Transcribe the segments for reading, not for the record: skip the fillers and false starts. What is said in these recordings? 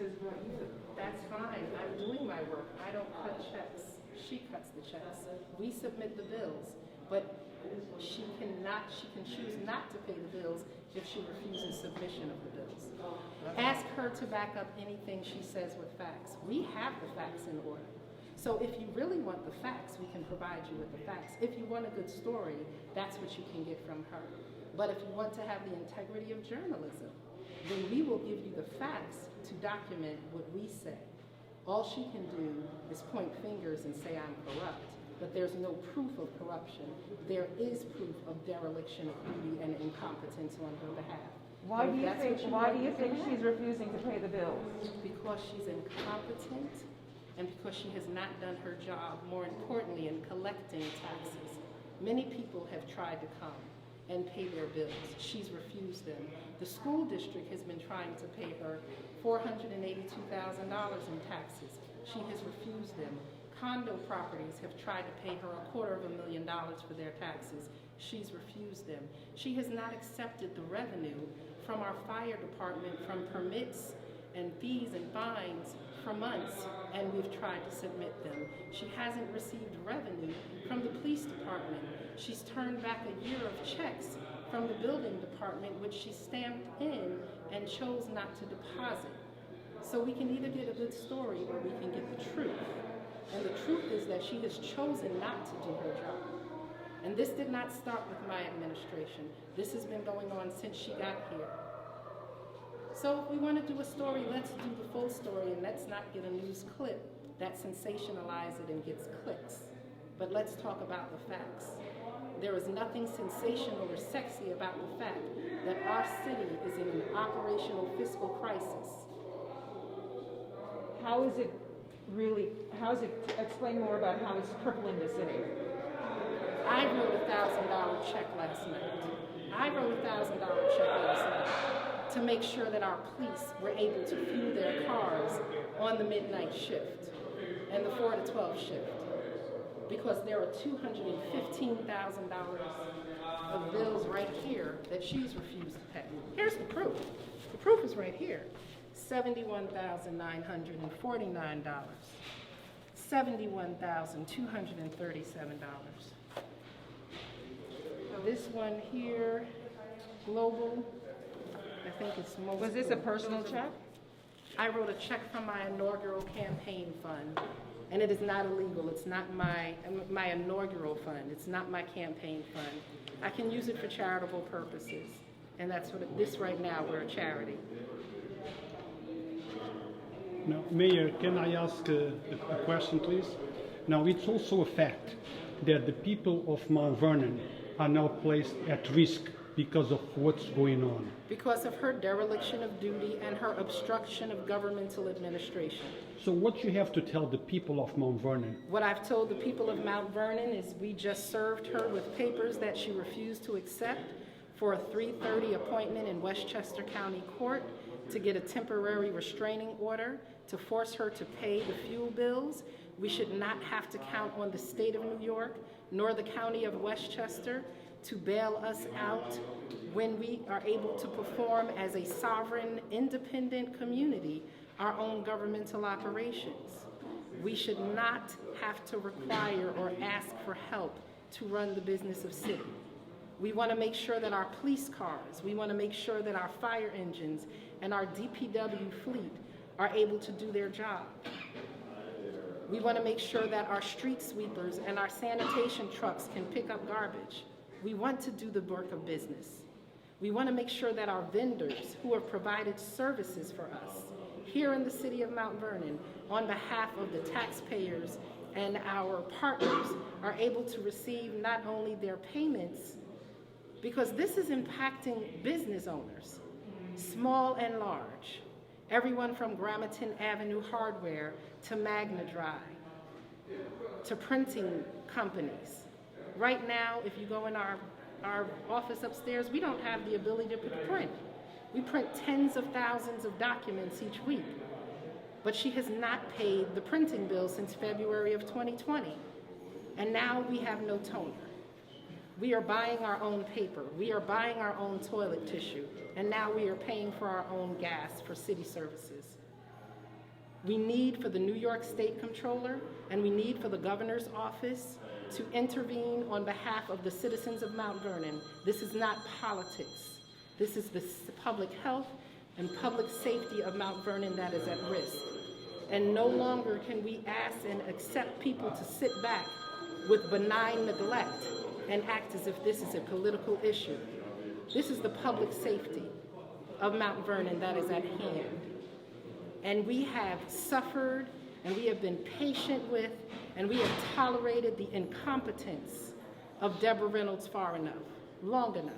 says about you. That's fine. I'm doing my work. I don't cut checks. She cuts the checks. We submit the bills, but she can choose not to pay the bills if she refuses submission of the bills. Ask her to back up anything she says with facts. We have the facts in order. So if you really want the facts, we can provide you with the facts. If you want a good story, that's what you can get from her. But if you want to have the integrity of journalism, then we will give you the facts to document what we say. All she can do is point fingers and say I'm corrupt, but there's no proof of corruption. There is proof of dereliction of duty and incompetence on her behalf. Why do you think she's refusing to pay the bills? Because she's incompetent and because she has not done her job, more importantly, in collecting taxes. Many people have tried to come and pay their bills. She's refused them. The school district has been trying to pay her $482,000 in taxes. She has refused them. Condo properties have tried to pay her $250,000 for their taxes. She's refused them. She has not accepted the revenue from our fire department from permits and fees and fines for months, and we've tried to submit them. She hasn't received revenue from the police department. She's turned back a year of checks from the building department, which she stamped in and chose not to deposit. So we can either get a good story or we can get the truth. And the truth is that she has chosen not to do her job. And this did not start with my administration. This has been going on since she got here. So if we want to do a story, let's do the full story, and let's not get a news clip that sensationalizes it and gets clicks. But let's talk about the facts. There is nothing sensational or sexy about the fact that our city is in an operational fiscal crisis. Explain more about how it's crippling the city. I wrote a $1,000 check last night to make sure that our police were able to fuel their cars on the midnight shift and the 4 to 12 shift, because there are $215,000 of bills right here that she's refused to pay. Here's the proof. The proof is right here. $71,949, $71,237. This one here, global, I think it's most. Was this a personal check? I wrote a check from my inaugural campaign fund, and it is not illegal. It's not my inaugural fund. It's not my campaign fund. I can use it for charitable purposes, and that's what this right now, we're a charity. Now, Mayor, can I ask a question, please? Now, it's also a fact that the people of Mount Vernon are now placed at risk because of what's going on. Because of her dereliction of duty and her obstruction of governmental administration. So what you have to tell the people of Mount Vernon? What I've told the people of Mount Vernon is we just served her with papers that she refused to accept for a 3:30 appointment in Westchester County Court to get a temporary restraining order to force her to pay the fuel bills. We should not have to count on the state of New York nor the county of Westchester to bail us out when we are able to perform as a sovereign, independent community our own governmental operations. We should not have to require or ask for help to run the business of city. We want to make sure that our police cars, we want to make sure that our fire engines and our DPW fleet are able to do their job. We want to make sure that our street sweepers and our sanitation trucks can pick up garbage. We want to do the work of business. We want to make sure that our vendors who have provided services for us here in the city of Mount Vernon on behalf of the taxpayers and our partners are able to receive not only their payments, because this is impacting business owners, small and large. Everyone from Gramerton Avenue Hardware to Magna Dry to printing companies. Right now, if you go in our office upstairs, we don't have the ability to print. We print tens of thousands of documents each week. But she has not paid the printing bill since February of 2020. And now we have no toner. We are buying our own paper. We are buying our own toilet tissue. And now we are paying for our own gas for city services. We need for the New York State Comptroller and we need for the governor's office to intervene on behalf of the citizens of Mount Vernon. This is not politics. This is the public health and public safety of Mount Vernon that is at risk. And no longer can we ask and accept people to sit back with benign neglect and act as if this is a political issue. This is the public safety of Mount Vernon that is at hand. And we have suffered and we have been patient with and we have tolerated the incompetence of Deborah Reynolds far enough, long enough.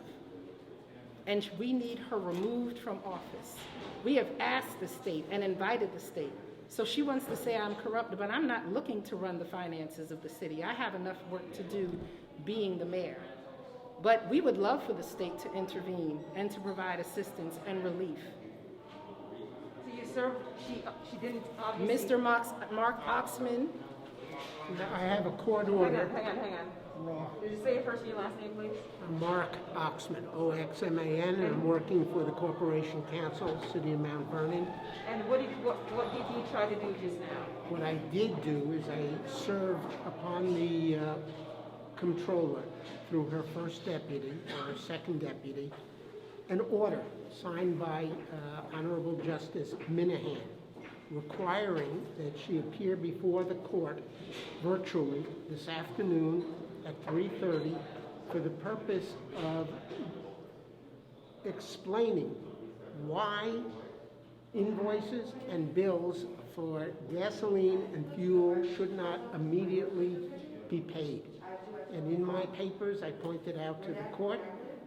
And we need her removed from office. We have asked the state and invited the state. So she wants to say I'm corrupt, but I'm not looking to run the finances of the city. I have enough work to do being the mayor. But we would love for the state to intervene and to provide assistance and relief. So you served, she didn't obviously... Mr. Mark Oxman. I have a court order. Hang on. Did you say your first and your last name, please? Mark Oxman, O-X-M-A-N, and I'm working for the Corporation Council, City of Mount Vernon. And what did you try to do just now? What I did do is I served upon the comptroller through her first deputy, or her second deputy, an order signed by Honorable Justice Minahan, requiring that she appear before the court virtually this afternoon at 3:30 for the purpose of explaining why invoices and bills for gasoline and fuel should not immediately be paid. And in my papers, I pointed out to the court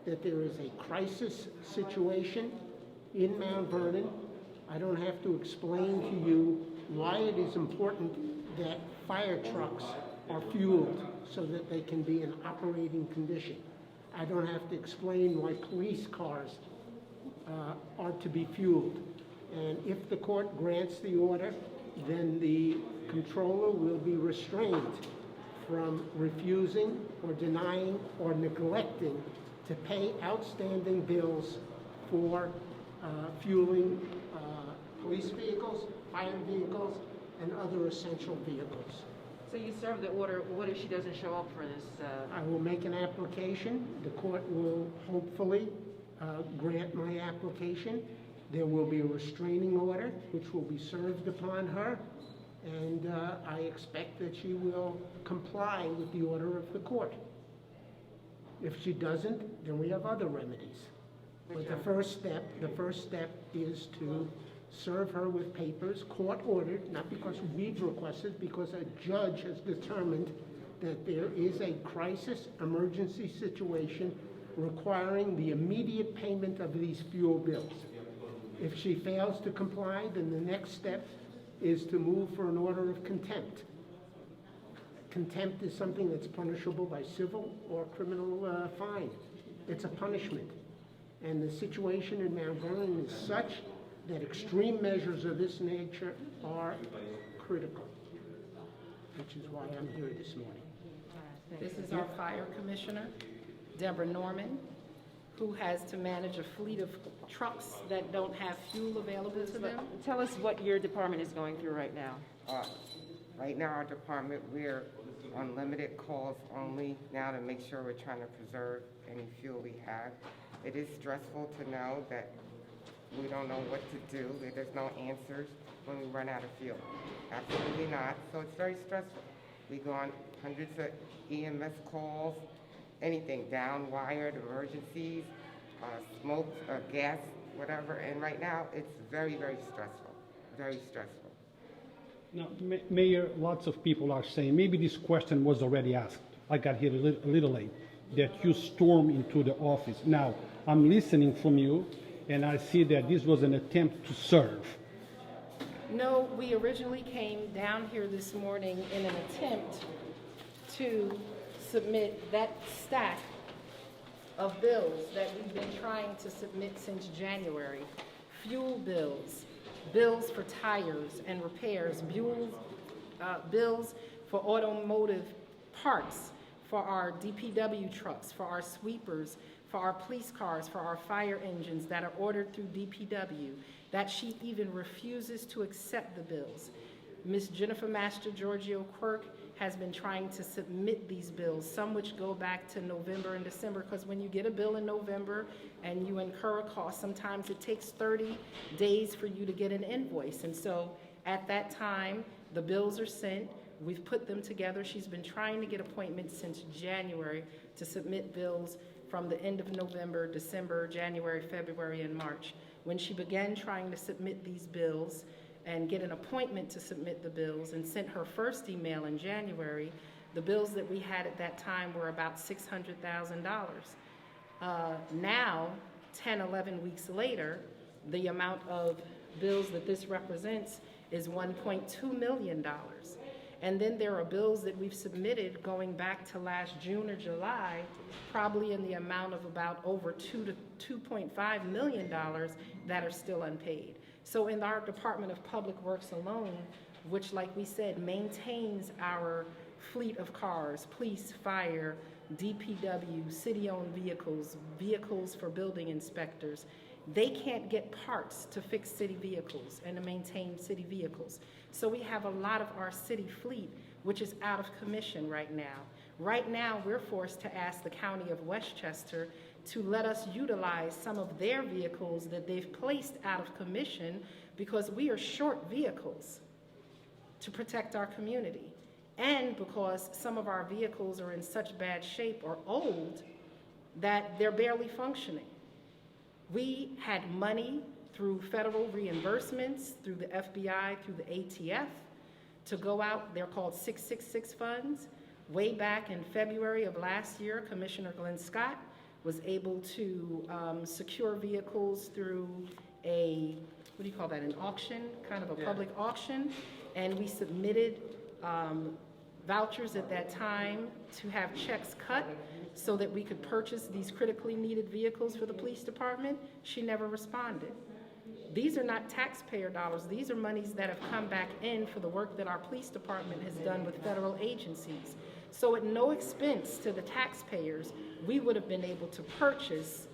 that there is a crisis situation in Mount Vernon. I don't have to explain to you why it is important that fire trucks are fueled so that they can be in operating condition. I don't have to explain why police cars are to be fueled. And if the court grants the order, then the comptroller will be restrained from refusing or denying or neglecting to pay outstanding bills for fueling police vehicles, fire vehicles, and other essential vehicles. So you served the order. What if she doesn't show up for this? I will make an application. The court will hopefully grant my application. There will be a restraining order, which will be served upon her, and I expect that she will comply with the order of the court. If she doesn't, then we have other remedies. But the first step is to serve her with papers, court-ordered, not because we've requested, because a judge has determined that there is a crisis, emergency situation requiring the immediate payment of these fuel bills. If she fails to comply, then the next step is to move for an order of contempt. Contempt is something that's punishable by civil or criminal fine. It's a punishment. And the situation in Mount Vernon is such that extreme measures of this nature are critical, which is why I'm here this morning. This is our fire commissioner, Deborah Norman, who has to manage a fleet of trucks that don't have fuel available to them. Tell us what your department is going through right now. Right now, our department, we're on limited calls only now to make sure we're trying to preserve any fuel we have. It is stressful to know that we don't know what to do. There's no answers when we run out of fuel. Absolutely not. So it's very stressful. We go on hundreds of EMS calls, anything, down wired, emergencies, smoke, gas, whatever. And right now, it's very, very stressful. Very stressful. Now, Mayor, lots of people are saying, maybe this question was already asked. I got here a little late, that you stormed into the office. Now, I'm listening from you, and I see that this was an attempt to serve. No, we originally came down here this morning in an attempt to submit that stack of bills that we've been trying to submit since January. Fuel bills, bills for tires and repairs, bills for automotive parts, for our DPW trucks, for our sweepers, for our police cars, for our fire engines that are ordered through DPW, that she even refuses to accept the bills. Ms. Jennifer Master Giorgio Quirk has been trying to submit these bills, some which go back to November and December, because when you get a bill in November and you incur a cost, sometimes it takes 30 days for you to get an invoice. And so at that time, the bills are sent. We've put them together. She's been trying to get appointments since January to submit bills from the end of November, December, January, February, and March. When she began trying to submit these bills and get an appointment to submit the bills and sent her first email in January, the bills that we had at that time were about $600,000. Now, 10, 11 weeks later, the amount of bills that this represents is $1.2 million. And then there are bills that we've submitted going back to last June or July, probably in the amount of about over $2 to $2.5 million that are still unpaid. So in our Department of Public Works alone, which, like we said, maintains our fleet of cars, police, fire, DPW, city-owned vehicles, vehicles for building inspectors, they can't get parts to fix city vehicles and to maintain city vehicles. So we have a lot of our city fleet which is out of commission right now. Right now, we're forced to ask the County of Westchester to let us utilize some of their vehicles that they've placed out of commission because we are short vehicles to protect our community. And because some of our vehicles are in such bad shape or old that they're barely functioning. We had money through federal reimbursements, through the FBI, through the ATF, to go out. They're called 666 funds. Way back in February of last year, Commissioner Glenn Scott was able to secure vehicles through a, what do you call that, an auction, kind of a public auction. And we submitted vouchers at that time to have checks cut so that we could purchase these critically needed vehicles for the police department. She never responded. These are not taxpayer dollars. These are monies that have come back in for the work that our police department has done with federal agencies. So at no expense to the taxpayers, we would have been able to purchase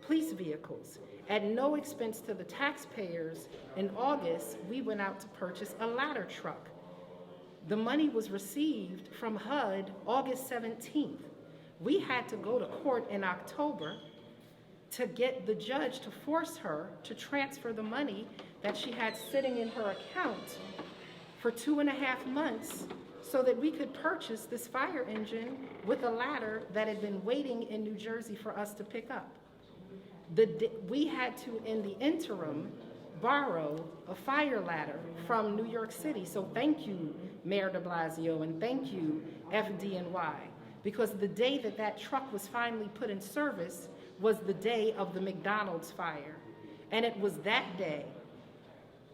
police vehicles. At no expense to the taxpayers, in August, we went out to purchase a ladder truck. The money was received from HUD August 17th. We had to go to court in October to get the judge to force her to transfer the money that she had sitting in her account for 2.5 months so that we could purchase this fire engine with a ladder that had been waiting in New Jersey for us to pick up. We had to, in the interim, borrow a fire ladder from New York City. So thank you, Mayor de Blasio, and thank you, FDNY, because the day that that truck was finally put in service was the day of the McDonald's fire. And it was that day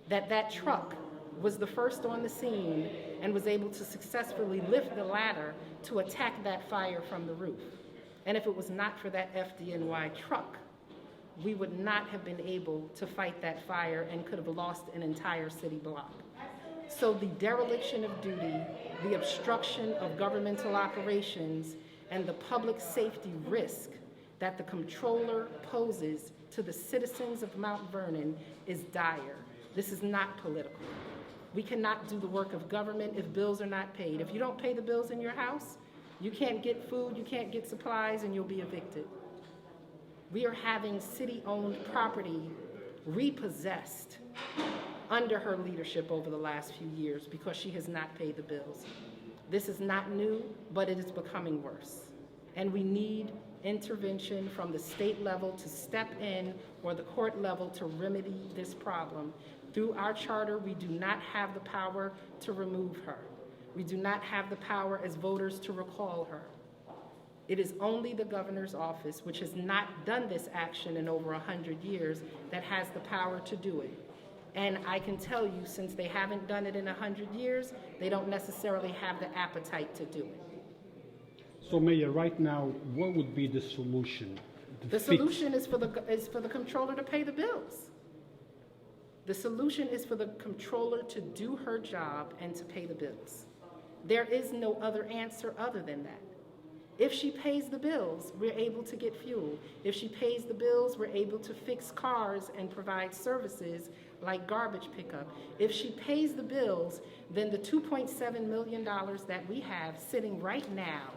that that truck was the first on the scene and was able to successfully lift the ladder to attack that fire from the roof. And if it was not for that FDNY truck, we would not have been able to fight that fire and could have lost an entire city block. So the dereliction of duty, the obstruction of governmental operations, and the public safety risk that the comptroller poses to the citizens of Mount Vernon is dire. This is not political. We cannot do the work of government if bills are not paid. If you don't pay the bills in your house, you can't get food, you can't get supplies, and you'll be evicted. We are having city-owned property repossessed under her leadership over the last few years because she has not paid the bills. This is not new, but it is becoming worse. And we need intervention from the state level to step in or the court level to remedy this problem. Through our charter, we do not have the power to remove her. We do not have the power as voters to recall her. It is only the governor's office, which has not done this action in over 100 years, that has the power to do it. And I can tell you, since they haven't done it in 100 years, they don't necessarily have the appetite to do it. So, Mayor, right now, what would be the solution? The solution is for the comptroller to pay the bills. The solution is for the comptroller to do her job and to pay the bills. There is no other answer other than that. If she pays the bills, we're able to get fuel. If she pays the bills, we're able to fix cars and provide services like garbage pickup. If she pays the bills, then the $2.7 million that we have sitting right now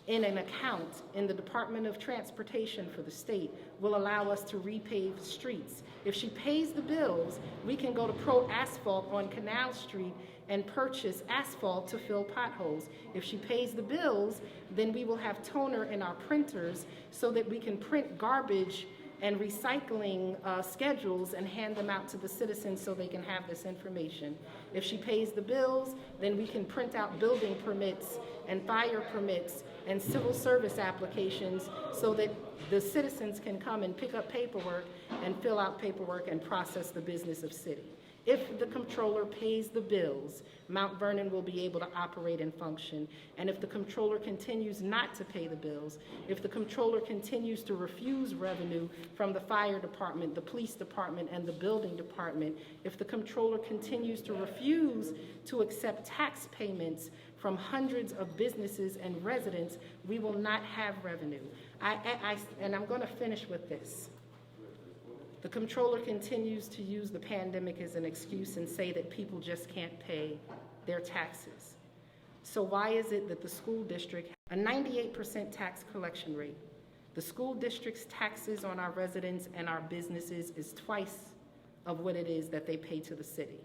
in an account in the Department of Transportation for the state will allow us to repave streets. If she pays the bills, we can go to Pro Asphalt on Canal Street and purchase asphalt to fill potholes. If she pays the bills, then we will have toner in our printers so that we can print garbage and recycling schedules and hand them out to the citizens so they can have this information. If she pays the bills, then we can print out building permits and fire permits and civil service applications so that the citizens can come and pick up paperwork and fill out paperwork and process the business of city. If the comptroller pays the bills, Mount Vernon will be able to operate and function. And if the comptroller continues not to pay the bills, if the comptroller continues to refuse revenue from the fire department, the police department, and the building department, if the comptroller continues to refuse to accept tax payments from hundreds of businesses and residents, we will not have revenue. And I'm going to finish with this. The comptroller continues to use the pandemic as an excuse and say that people just can't pay their taxes. So why is it that the school district, a 98% tax collection rate, the school district's taxes on our residents and our businesses is twice of what it is that they pay to the city.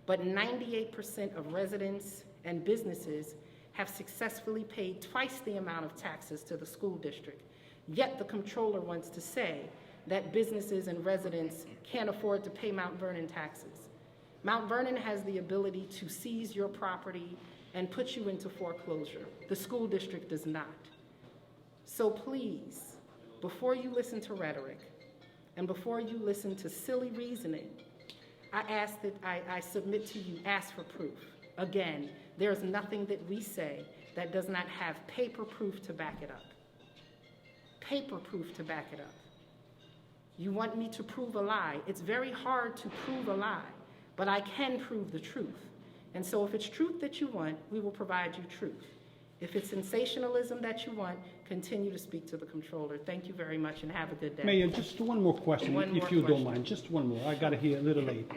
But 98% of residents and businesses have successfully paid twice the amount of taxes to the school district. Yet the comptroller wants to say that businesses and residents can't afford to pay Mount Vernon taxes. Mount Vernon has the ability to seize your property and put you into foreclosure. The school district does not. So please, before you listen to rhetoric and before you listen to silly reasoning, I submit to you, ask for proof. Again, there's nothing that we say that does not have paper proof to back it up. Paper proof to back it up. You want me to prove a lie. It's very hard to prove a lie, but I can prove the truth. And so if it's truth that you want, we will provide you truth. If it's sensationalism that you want, continue to speak to the comptroller. Thank you very much and have a good day. Mayor, just one more question, if you don't mind. Just one more. I got here a little late.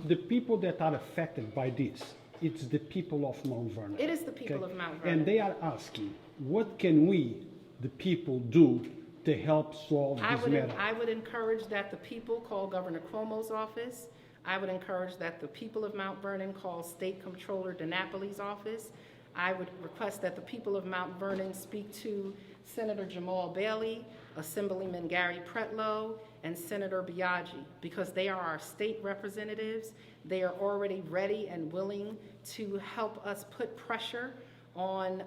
The people that are affected by this, it's the people of Mount Vernon. It is the people of Mount Vernon. And they are asking, what can we, the people, do to help solve this matter? I would encourage that the people call Governor Cuomo's office. I would encourage that the people of Mount Vernon call State Comptroller DiNapoli's office. I would request that the people of Mount Vernon speak to Senator Jamal Bailey, Assemblyman Gary Pretlow, and Senator Biaggi, because they are our state representatives. They are already ready and willing to help us put pressure on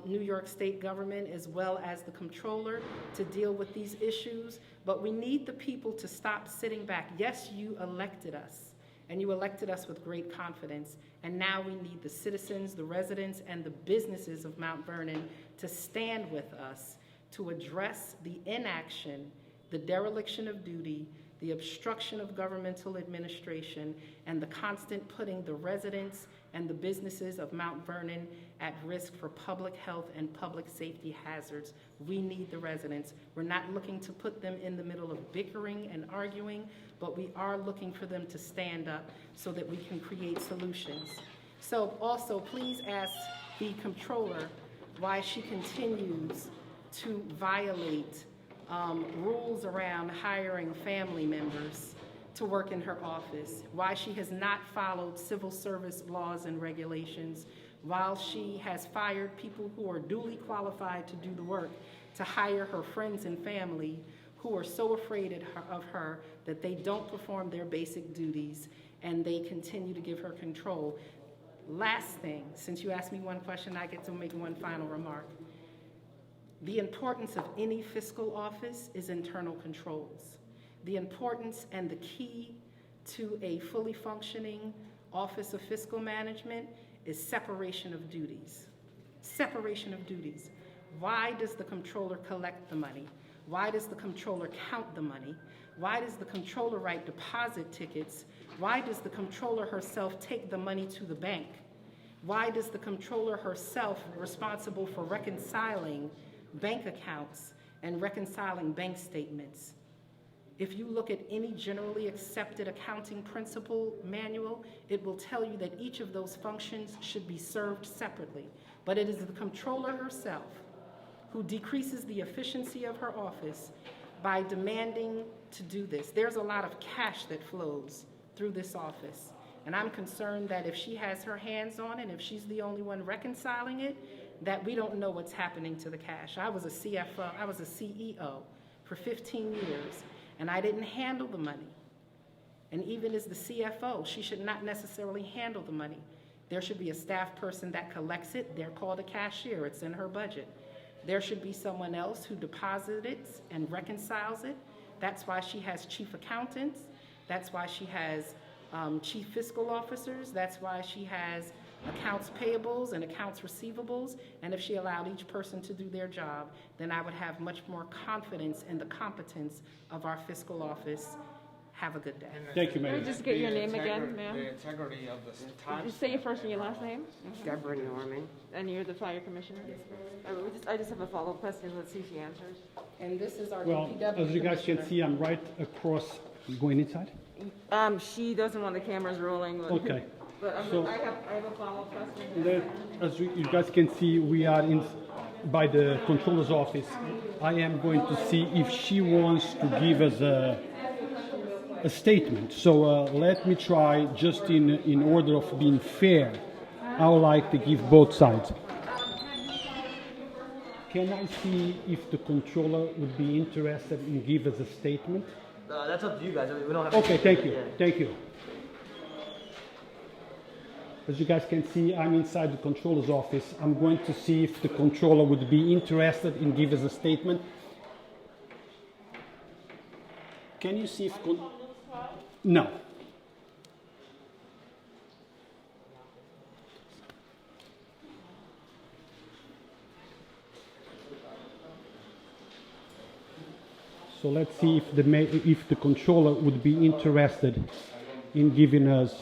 New York State government as well as the comptroller to deal with these issues. But we need the people to stop sitting back. Yes, you elected us, and you elected us with great confidence. And now we need the citizens, the residents, and the businesses of Mount Vernon to stand with us to address the inaction, the dereliction of duty, the obstruction of governmental administration, and the constant putting the residents and the businesses of Mount Vernon at risk for public health and public safety hazards. We need the residents. We're not looking to put them in the middle of bickering and arguing, but we are looking for them to stand up so that we can create solutions. So also, please ask the comptroller why she continues to violate rules around hiring family members to work in her office, why she has not followed civil service laws and regulations, while she has fired people who are duly qualified to do the work, to hire her friends and family who are so afraid of her that they don't perform their basic duties and they continue to give her control. Last thing, since you asked me one question, I get to make one final remark. The importance of any fiscal office is internal controls. The importance and the key to a fully functioning Office of Fiscal Management is separation of duties. Separation of duties. Why does the comptroller collect the money? Why does the comptroller count the money? Why does the comptroller write deposit tickets? Why does the comptroller herself take the money to the bank? Why does the comptroller herself responsible for reconciling bank accounts and reconciling bank statements? If you look at any generally accepted accounting principle manual, it will tell you that each of those functions should be served separately. But it is the comptroller herself who decreases the efficiency of her office by demanding to do this. There's a lot of cash that flows through this office. And I'm concerned that if she has her hands on it, if she's the only one reconciling it, that we don't know what's happening to the cash. I was a CFO, I was a CEO for 15 years, and I didn't handle the money. And even as the CFO, she should not necessarily handle the money. There should be a staff person that collects it. They're called a cashier. It's in her budget. There should be someone else who deposits it and reconciles it. That's why she has chief accountants. That's why she has chief fiscal officers. That's why she has accounts payables and accounts receivables. And if she allowed each person to do their job, then I would have much more confidence in the competence of our fiscal office. Have a good day. Thank you, Can Mayor. I just get your name again, ma'am? The integrity of the Did you say your first and your last name? Deborah Norman. And you're the fire commissioner? I just have a follow-up question. Let's see if she answers. And this is our Well, DPW as you guys can commissioner. see, I'm right across, going inside? She doesn't want the cameras rolling. But, Okay. But So- I have a follow-up question. As you guys can see, we are in by the controller's office. I am going to see if she wants to give us a statement. So let me try, just in order of being fair. I would like to give both sides. Can I see if the controller would be interested in give us a statement? That's up to you guys. We don't have. Okay, thank you, Yeah. thank you. As you guys can see, I'm inside the controller's office. I'm going to see if the controller would be interested in give us a statement. Can you see if... No. So let's see if the controller would be interested in giving us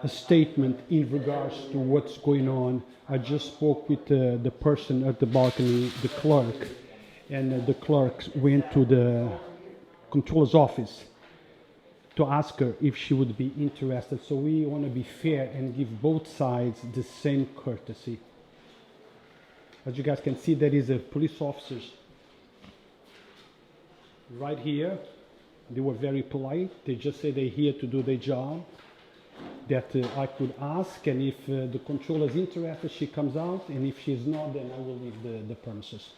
a statement in regards to what's going on. I just spoke with the person at the balcony, the clerk, and the clerk went to the controller's office to ask her if she would be interested. So we want to be fair and give both sides the same courtesy. As you guys can see, there is a police officers right here. They were very polite. They just say they're here to do their job. That I could ask, and if the controller is interested, she comes out, and if she's not, then I will leave the premises.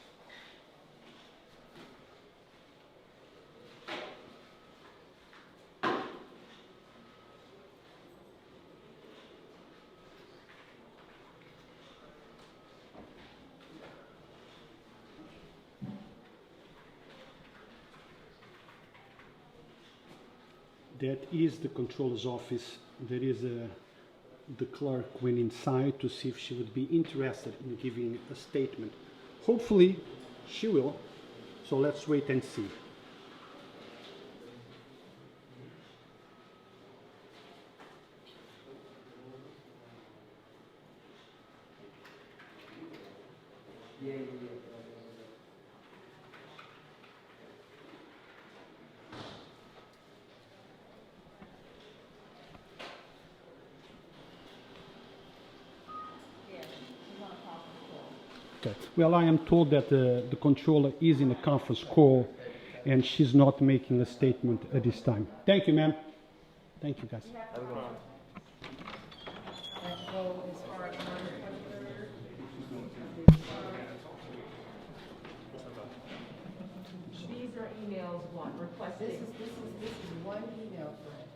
That is the controller's office. There is the clerk went inside to see if she would be interested in giving a statement. Hopefully she will, so let's wait and see. Okay. Well, I am told that the controller is in a conference call and she's not making a statement at this time. Thank you, ma'am. Thank you, guys. These are emails, one requesting. This is one email thread.